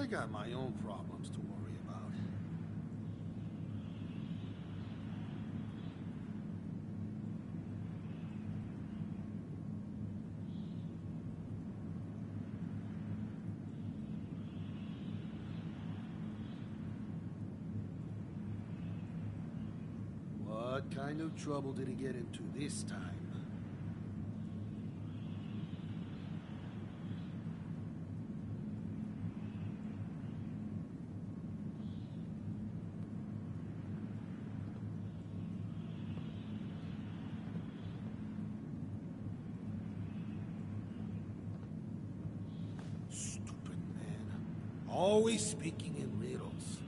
I got my own problems to worry about. What kind of trouble did he get into this time? Stupid man. Always speaking in riddles.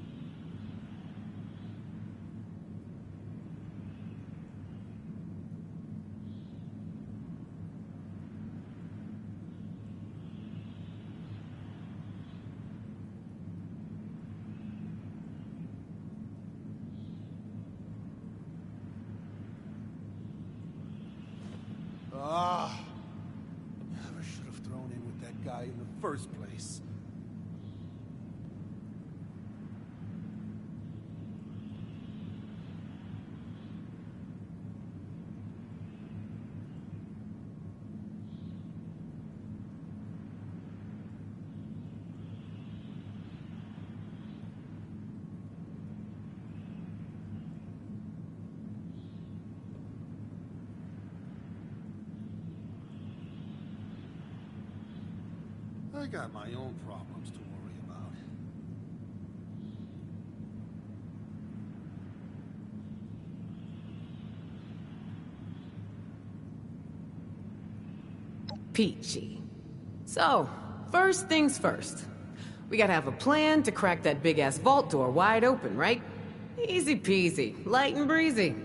Ah, never should have thrown in with that guy in the first place. I got my own problems to worry about. Peachy. So, first things first. We gotta have a plan to crack that big-ass vault door wide open, right? Easy peasy, light and breezy.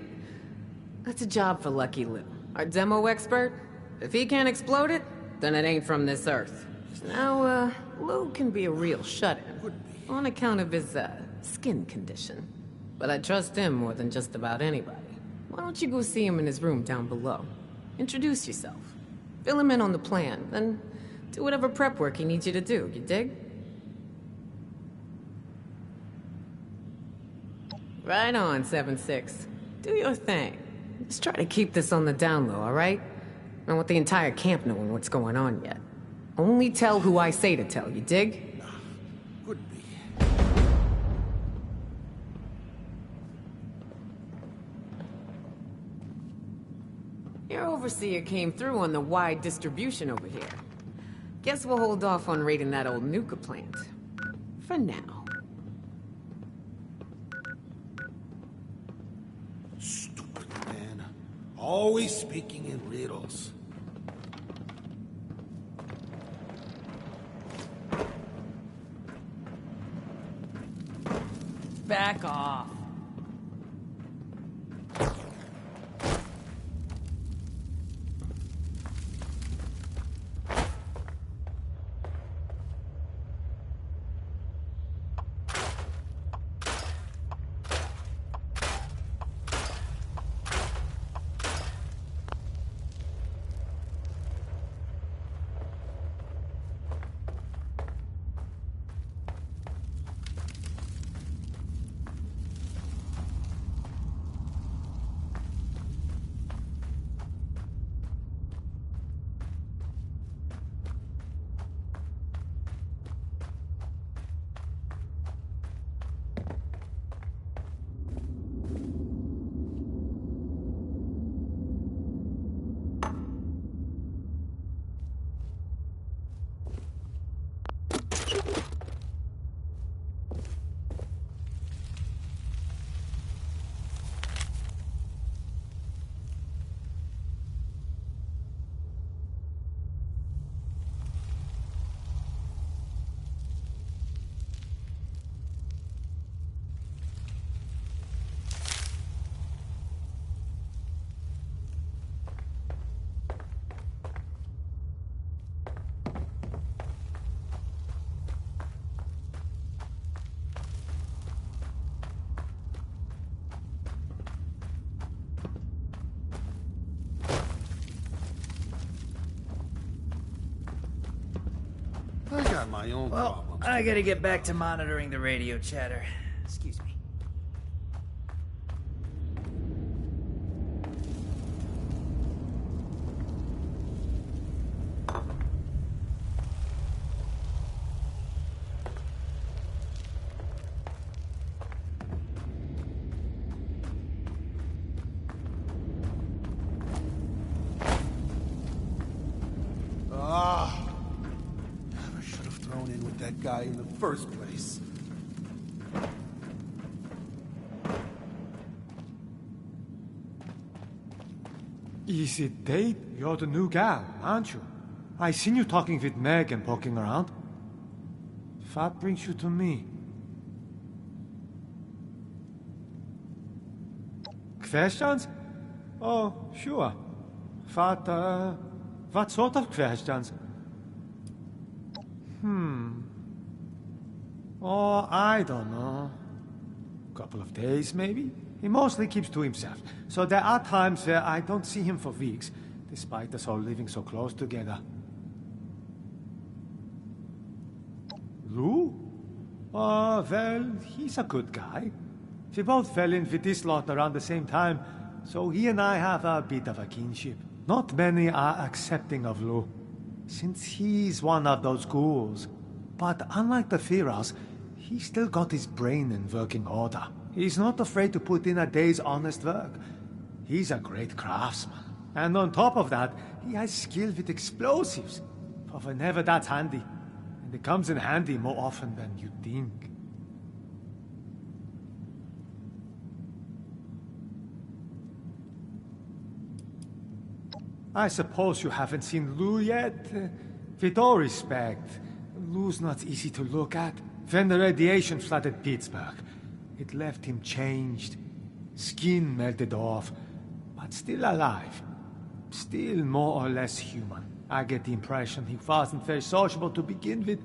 That's a job for Lucky Lou, our demo expert. If he can't explode it, then it ain't from this Earth. Now, Lou can be a real shut-in, on account of his, skin condition. But I trust him more than just about anybody. Why don't you go see him in his room down below? Introduce yourself. Fill him in on the plan, then do whatever prep work he needs you to do, you dig? Right on, 7-6. Do your thing. Just try to keep this on the down low, alright? Not want the entire camp knowing what's going on yet. Only tell who I say to tell, you dig? Couldn't be. Your overseer came through on the wide distribution over here. Guess we'll hold off on raiding that old Nuka plant. For now. Stupid man. Always speaking in riddles. Back off. I got my own problems. I gotta get back to monitoring the radio chatter. Excuse me. Ah! Never should have thrown in with that guy in the first place. Is it Dave? You're the new gal, aren't you? I seen you talking with Meg and poking around. What brings you to me? Questions? Oh, sure. What sort of questions? Oh, I don't know. Couple of days, maybe? He mostly keeps to himself, so there are times where I don't see him for weeks, despite us all living so close together. Lou? Oh, well, he's a good guy. We both fell in with this lot around the same time, so he and I have a bit of a kinship. Not many are accepting of Lou, since he's one of those ghouls. But unlike the Firas, he's still got his brain in working order. He's not afraid to put in a day's honest work. He's a great craftsman. And on top of that, he has skill with explosives. For whenever that's handy. And it comes in handy more often than you think. I suppose you haven't seen Lou yet? With all respect, Lou's not easy to look at. When the radiation flooded Pittsburgh, it left him changed. Skin melted off, but still alive. Still more or less human. I get the impression he wasn't very sociable to begin with,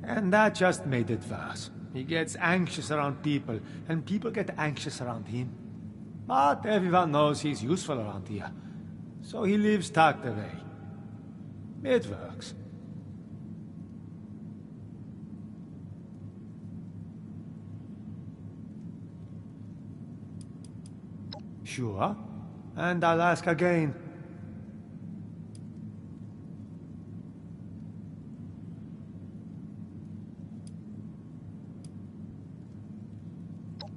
and that just made it worse. He gets anxious around people, and people get anxious around him. But everyone knows he's useful around here. So he lives tucked away. It works. Sure. And I'll ask again.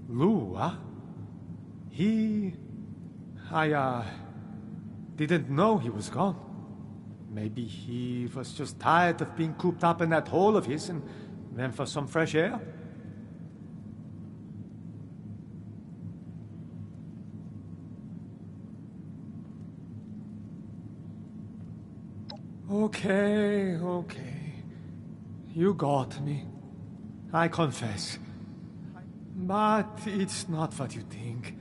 Lou, huh? I didn't know he was gone. Maybe he was just tired of being cooped up in that hole of his and went for some fresh air? Okay. You got me. I confess. But it's not what you think.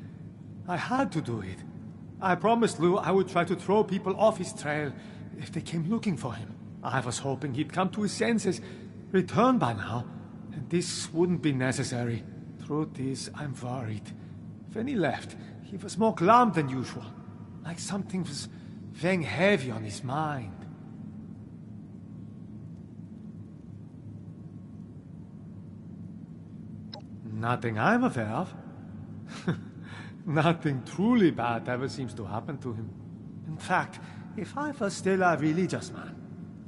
I had to do it. I promised Lou I would try to throw people off his trail if they came looking for him. I was hoping he'd come to his senses, return by now, and this wouldn't be necessary. Truth is, I'm worried. When he left, he was more glum than usual, like something was weighing heavy on his mind. Nothing I'm aware of. Nothing truly bad ever seems to happen to him. In fact, if I was still a religious man,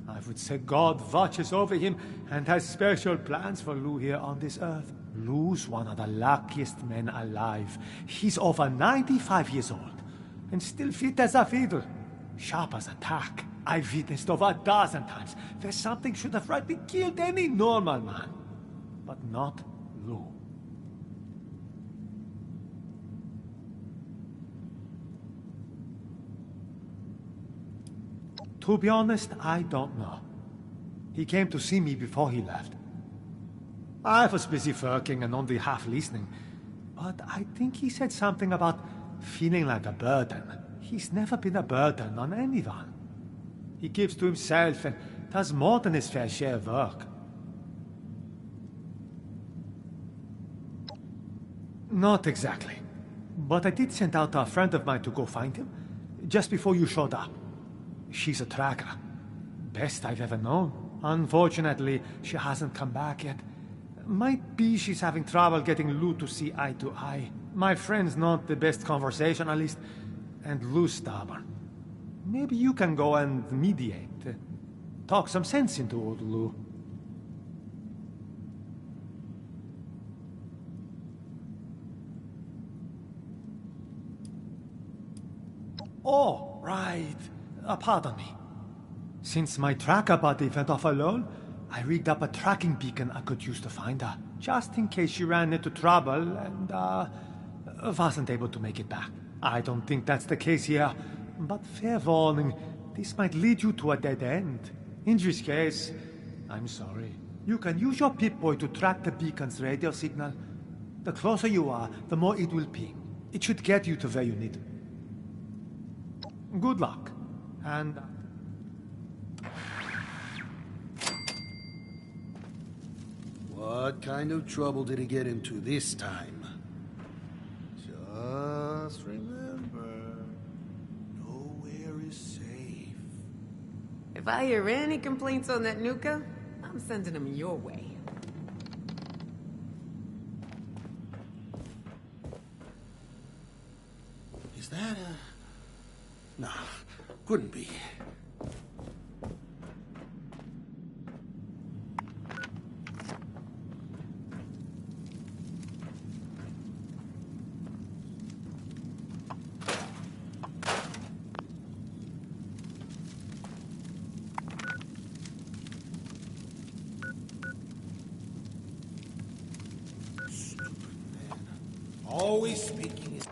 I would say God watches over him and has special plans for Lou here on this earth. Lou's one of the luckiest men alive. He's over 95 years old and still fit as a fiddle. Sharp as a tack. I've witnessed over a dozen times where something should have rightly killed any normal man. But not Lou. To be honest, I don't know. He came to see me before he left. I was busy working and only half listening, but I think he said something about feeling like a burden. He's never been a burden on anyone. He keeps to himself and does more than his fair share of work. Not exactly, but I did send out a friend of mine to go find him, just before you showed up. She's a tracker. Best I've ever known. Unfortunately, she hasn't come back yet. Might be she's having trouble getting Lou to see eye to eye. My friend's not the best conversationalist, and Lou's stubborn. Maybe you can go and mediate. Talk some sense into old Lou. Oh, right. Pardon me. Since my tracker buddy went off alone, I rigged up a tracking beacon I could use to find her, just in case she ran into trouble and, wasn't able to make it back. I don't think that's the case here, but fair warning, this might lead you to a dead end. In this case, I'm sorry. You can use your Pip-Boy to track the beacon's radio signal. The closer you are, the more it will ping. It should get you to where you need. Good luck, and... What kind of trouble did he get into this time? Just remember, nowhere is safe. If I hear any complaints on that Nuka, I'm sending them your way. Is that a... Nah, couldn't be. Always speaking his...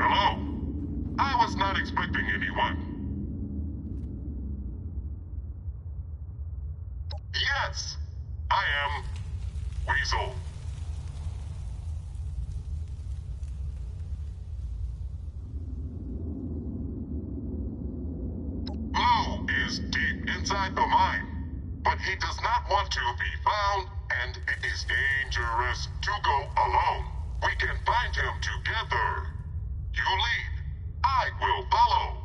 Hello? I was not expecting anyone. Yes, I am Weasel. Blue is deep inside the mine, but he does not want to be found, and it is dangerous to go alone. We can find him together. You lead. I will follow.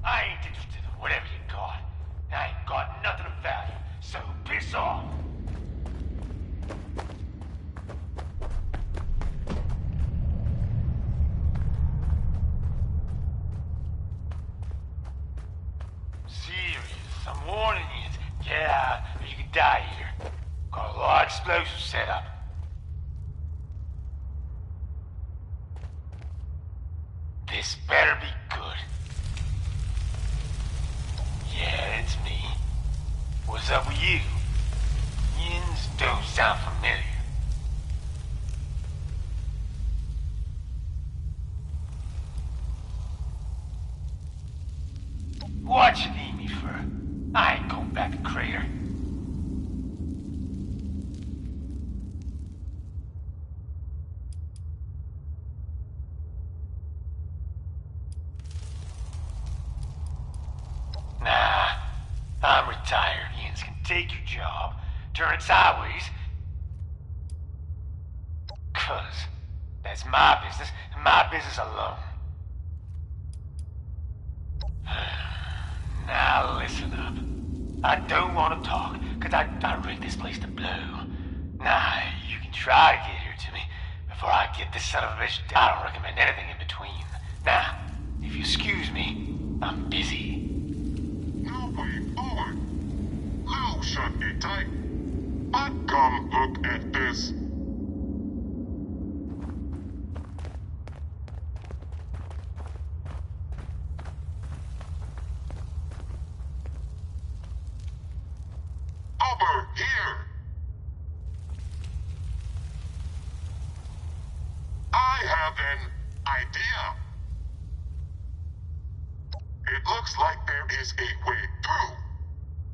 I ain't interested in whatever you got. I ain't got nothing of value, so piss off. Serious, I'm warning you. Get out, or you could die here. Got a large explosive set up. This better be good. Yeah, it's me. What's up with you? Yins don't sound familiar. What you need me for? I ain't going back to Crater. Nah, I'm retired. Yins can take your job, turn it sideways. 'Cause that's my business, and my business alone. Now listen up. I don't want to talk, 'cause I rigged this place to blow. Nah, you can try to get here to me before I get this son of a bitch down. I don't recommend anything in between. Now, if you excuse me, I'm busy. No way forward. Lou should be tight. But come look at this. Over here. I have an idea. It looks like there is a way through.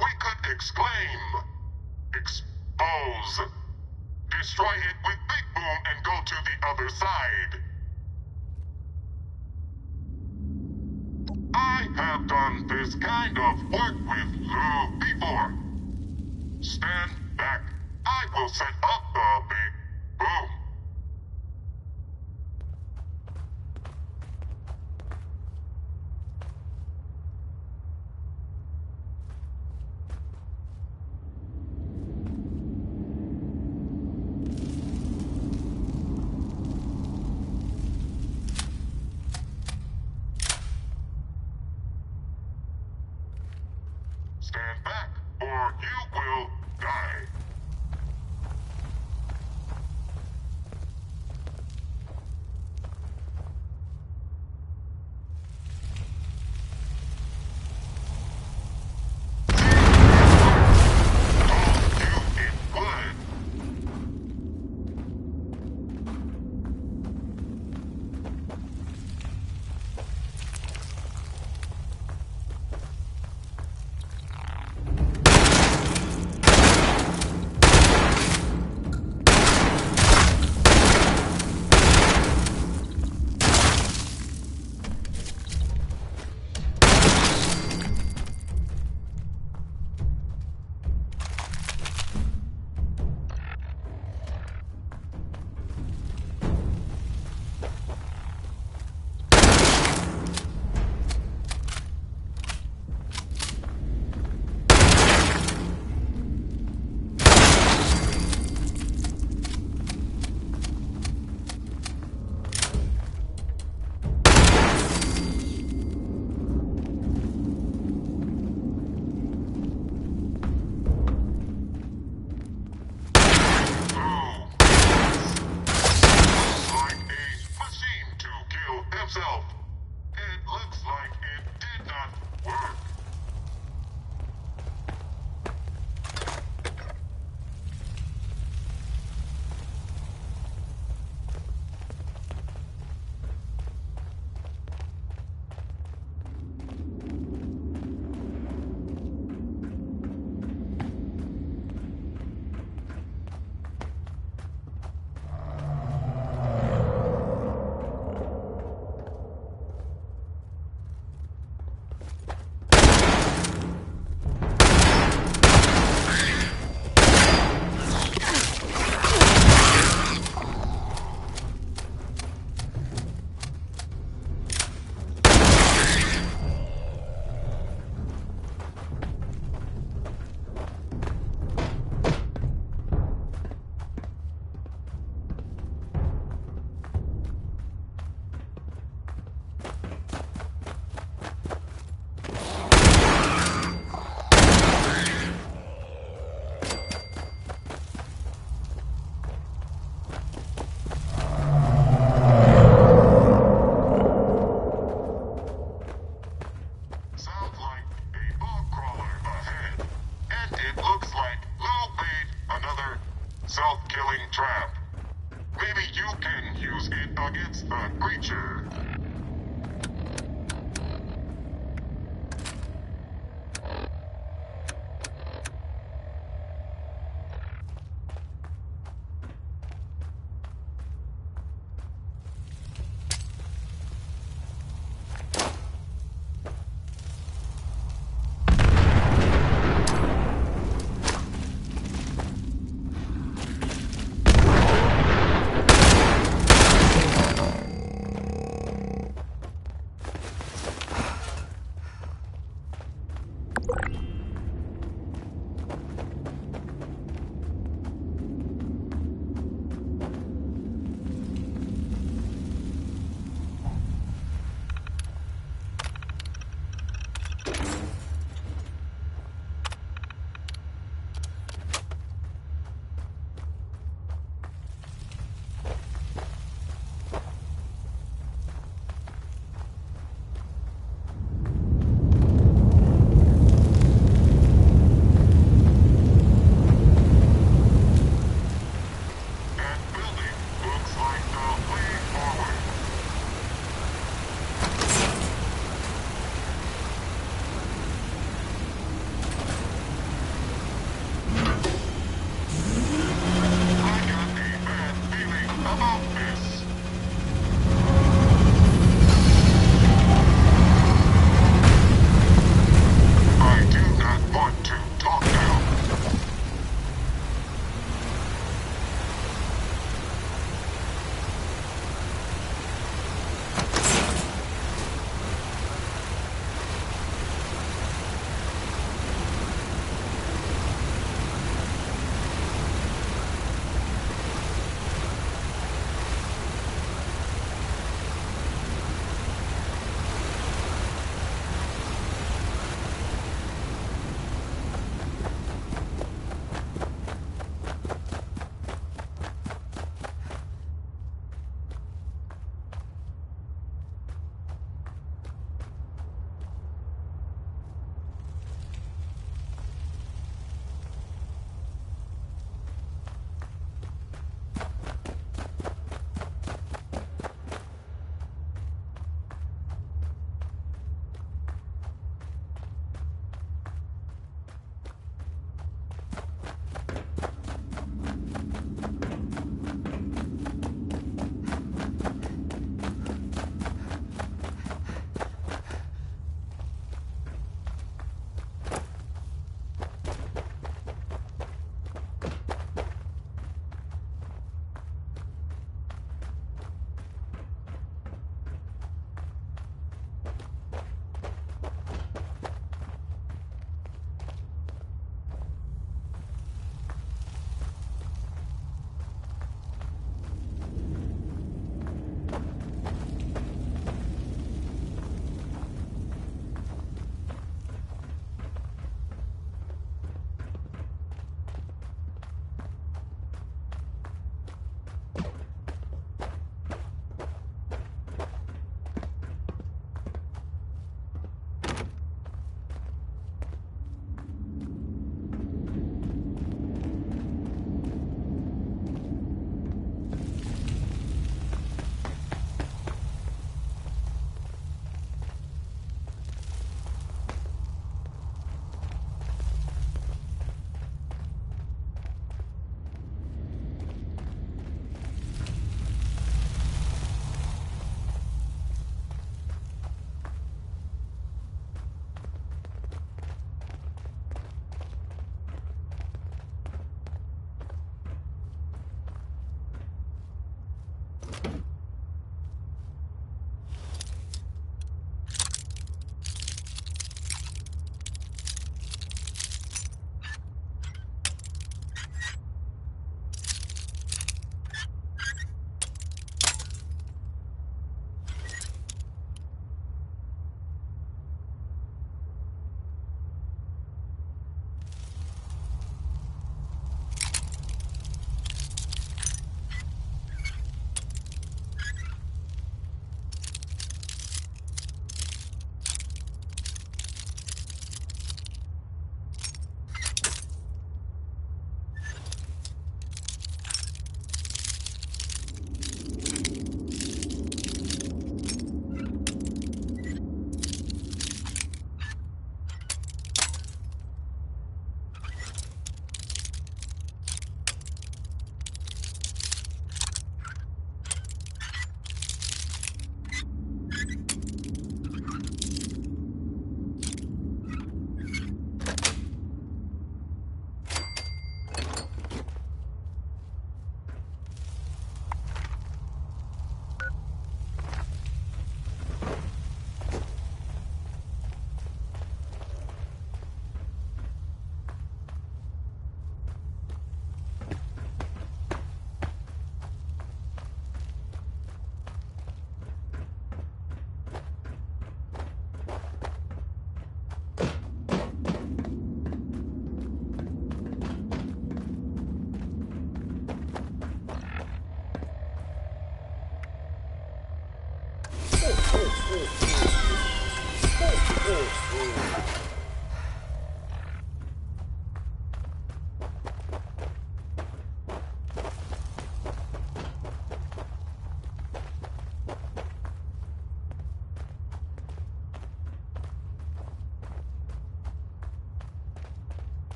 We could exclaim, expose, destroy it with Big Boom and go to the other side. I have done this kind of work with Lou before. Stand back. I will set up the Big Boom. Stand back, or you will die. another self-killing trap. Maybe you can use it against the creature.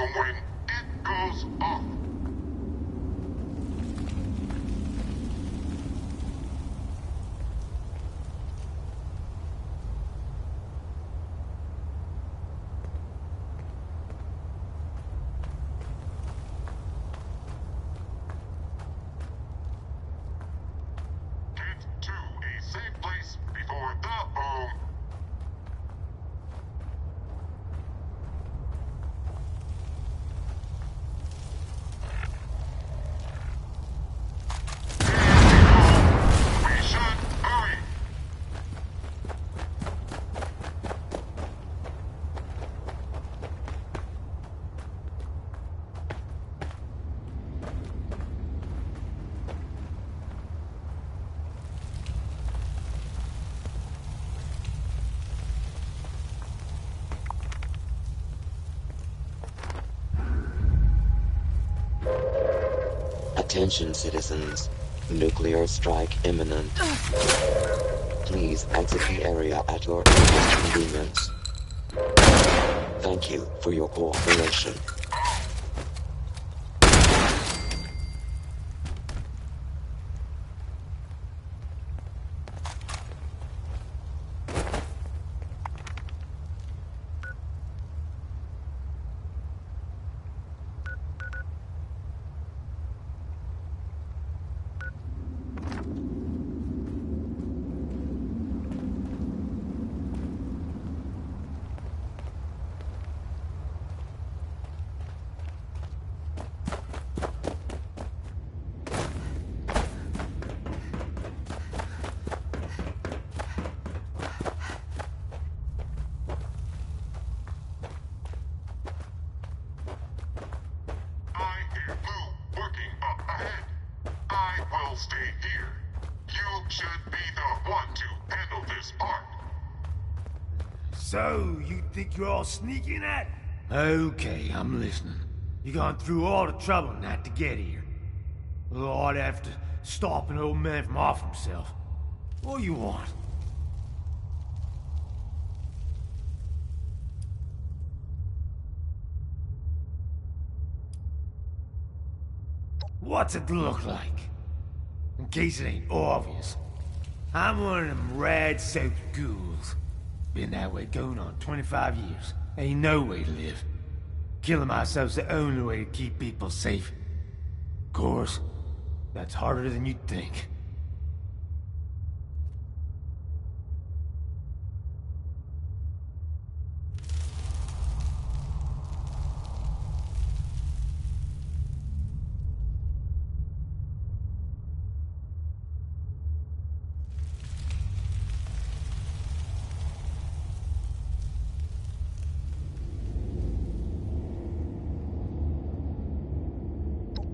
room when it goes off. Get to a safe place before the boom. We should hurry. Attention citizens, nuclear strike imminent. Please exit the area at your earliest convenience. Thank you for your cooperation. I hear Lou working up ahead. I will stay here. You should be the one to handle this part. So, you think you're all sneaking at? Okay, I'm listening. You gone through all the trouble and that to get here. Lord, after stopping an old man from off himself. What do you want? What's it look like? In case it ain't obvious. I'm one of them rad-soaked ghouls. Been that way going on 25 years. Ain't no way to live. Killing myself's the only way to keep people safe. Of course, that's harder than you'd think.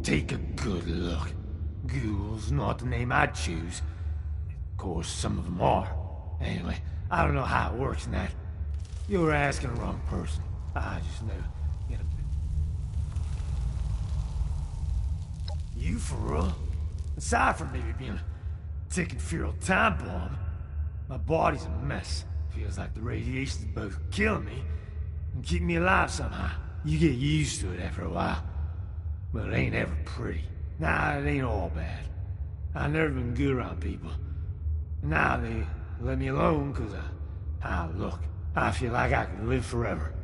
Take a good look. Ghoul's not the name I'd choose. Of course, some of them are. Anyway, I don't know how it works in that. You're asking the wrong person. I just know. You for real? Aside from maybe being a ticking feral time bomb, my body's a mess. Feels like the radiation's both killing me and keeping me alive somehow. You get used to it after a while. But it ain't ever pretty. Nah, it ain't all bad. I've never been good around people. Now they let me alone because of how I look. I feel like I could live forever.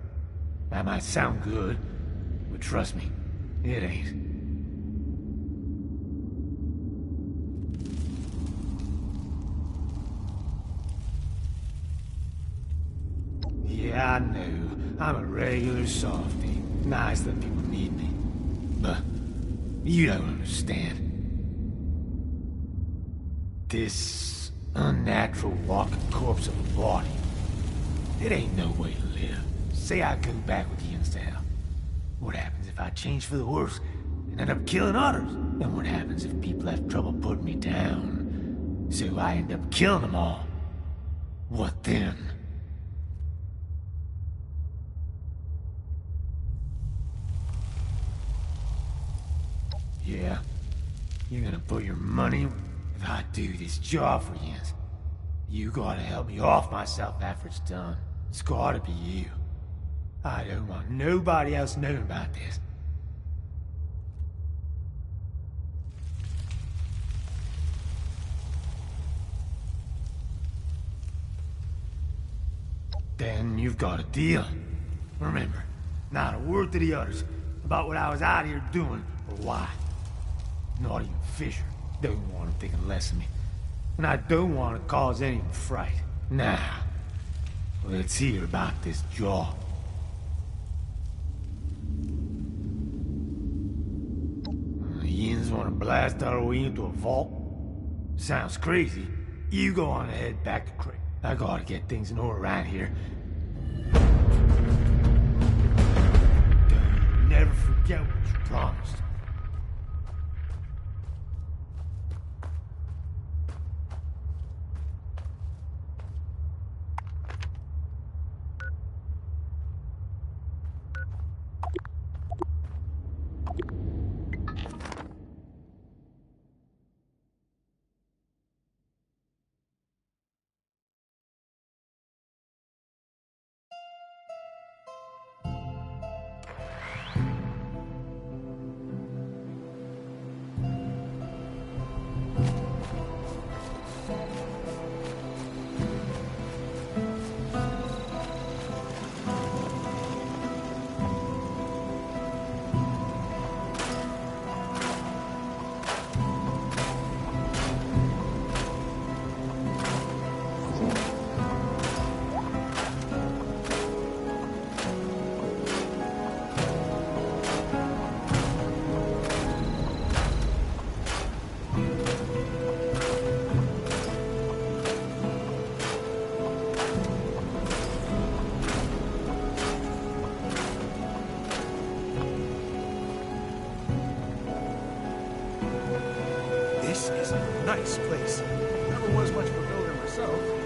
That might sound good, but trust me, it ain't. Yeah, I know. I'm a regular softy. Nice that people need me. But you don't understand. This unnatural walking corpse of a body. It ain't no way to live. Say I go back with you instead. What happens if I change for the worse and end up killing others? And what happens if people have trouble putting me down? So I end up killing them all. What then? Yeah? You're gonna put your money if I do this job for you. You gotta help me off myself after it's done. It's gotta be you. I don't want nobody else knowing about this. Then you've got a deal. Remember, not a word to the others about what I was out here doing or why. Not even Fisher. Don't want him thinking less of me. And I don't want to cause anyone fright. Now, let's hear about this jaw. The Yins want to blast our way into a vault? Sounds crazy. You go on ahead back to Craig. I gotta get things in order around here. Don't never forget what you promised. This is a nice place. Never was much of a builder myself.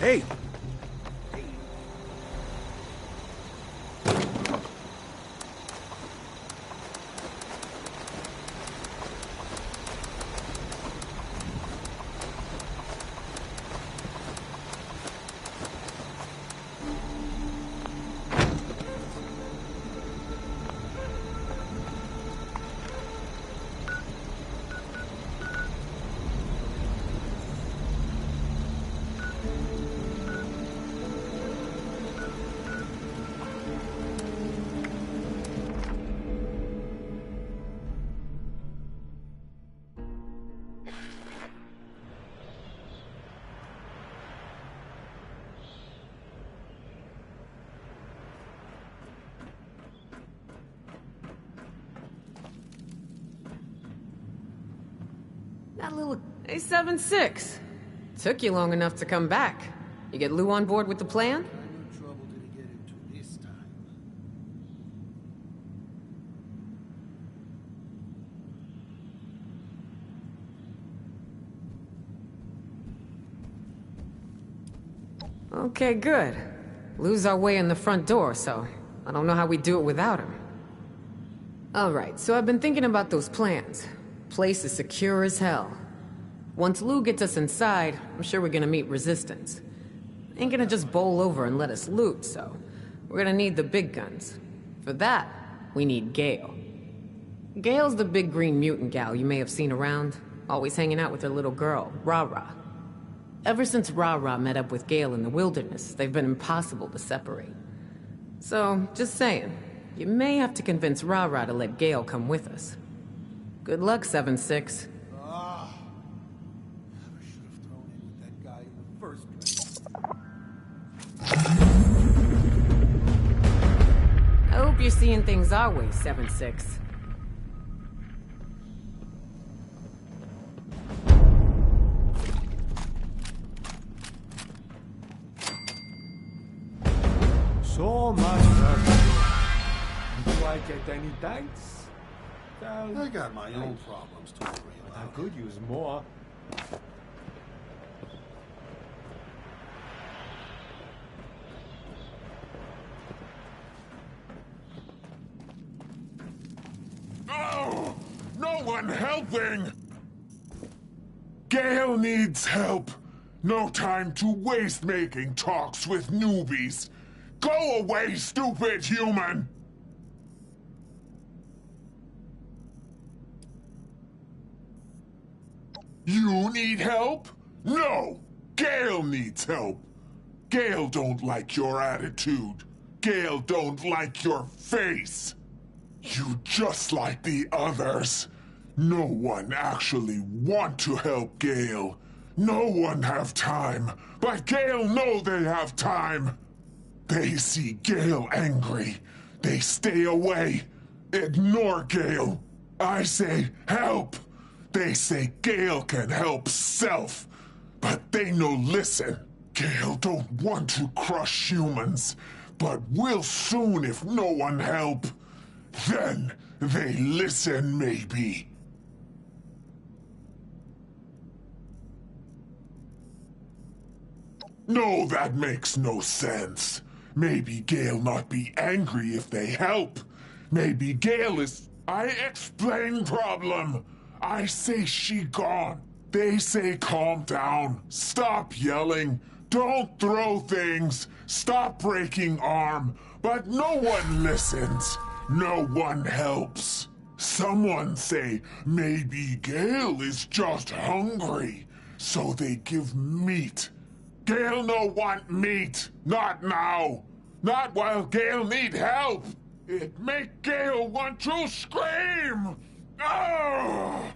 Hey! That little... Hey, 7-6. Took you long enough to come back. You get Lou on board with the plan? What kind of trouble did he get into this time? Okay, good. Lou's our way in the front door, so I don't know how we do it without him. Alright, so I've been thinking about those plans. Place is secure as hell. Once Lou gets us inside, I'm sure we're gonna meet resistance. Ain't gonna just bowl over and let us loot, so we're gonna need the big guns. For that, we need Gale. Gale's the big green mutant gal you may have seen around, always hanging out with her little girl, Ra-Ra. Ever since Ra-Ra met up with Gale in the wilderness, they've been impossible to separate. So, just saying, you may have to convince Ra-Ra to let Gale come with us. Good luck, 7-6. Ah! Never should have thrown in with that guy in the first place. I hope you're seeing things our way, 7-6. So much work to do. Do I get any thanks? Well, I got my own problems to worry I about. could use more. Oh! No one helping! Gale needs help. No time to waste making talks with newbies. Go away, stupid human! You need help? No! Gale needs help. Gale don't like your attitude. Gale don't like your face. You just like the others. No one actually want to help Gale. No one have time, but Gale know they have time. They see Gale angry. They stay away. Ignore Gale. I say help. They say Gale can help self. But they no listen. Gale don't want to crush humans, but will soon if no one help. Then they listen maybe. No, that makes no sense. Maybe Gale not be angry if they help. Maybe Gale is... I explain problem. I say she gone. They say calm down. Stop yelling. Don't throw things. Stop breaking arm. But no one listens. No one helps. Someone say maybe Gale is just hungry. So they give meat. Gale no want meat. Not now. Not while Gale need help. It make Gale want to scream. Oh!